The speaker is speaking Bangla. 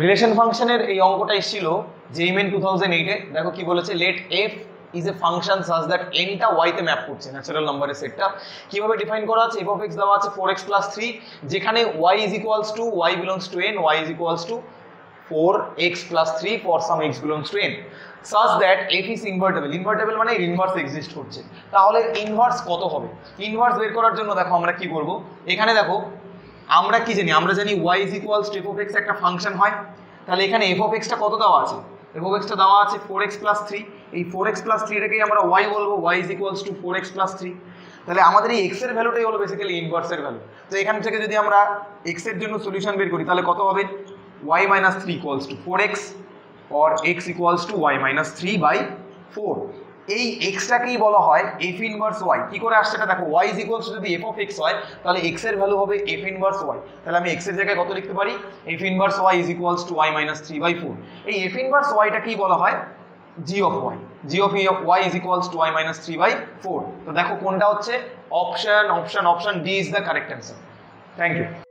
রিলেশন ফাংশনের এই অঙ্কটা এসেছিল জেইমেন 2008 এ। দেখো কি বলেছে, let f is a function such that এনটা ওয়াই তে ম্যাপ করছে, ন্যাচারাল নাম্বারের সেটটা। কিভাবে ডিফাইন করা আছে, এফ অফ এক্স দেওয়া আছে 4x + 3, যেখানে y is equals to y belongs to n, y is equals two 4x + 3 for some x belongs to n, such that f is invertible। Invertible মানে ইনভার্স এক্সিস্ট করছে। তাহলে ইনভার্স কত হবে? ইনভার্স বের করার জন্য দেখো আমরা কি করব, এখানে দেখো আমরা কি জানি, আমরা জানি y is equals two f of x একটা ফাংশন হয়। তাহলে এখানে f অফ x টা কত দেওয়া আছে? f অফ x টা দেওয়া আছে 4x + 3। এই 4x + 3 টাকেই আমরা y বলবো, y is equals two 4x + 3। তাহলে আমাদের এই x এর ভ্যালুটাই হলো বেসিক্যালি ইনভার্সের ভ্যালু। তো এখান থেকে যদি আমরা x এর জন্য সলিউশন বের করি তাহলে কত হবে? y - 3 equals to 4x or x equals to y - 3/4। এই এক্সটাকেই বলা হয় f ইনভার্স y। কি করে আসছে এটা দেখো, y ইজ ইকুয়ালস টু যদি f অফ x হয় তাহলে x এর ভ্যালু হবে f ইনভার্স y। তাহলে আমি x এর জায়গায় কত লিখতে পারি? f inverse y is equals to y - 3/4। এই f ইনভার্স y টাকেই বলা হয় g of y। g of y is equals to y - 3/4। তো দেখো কোনটা হচ্ছে option, option, option D is the correct answer. Thank you.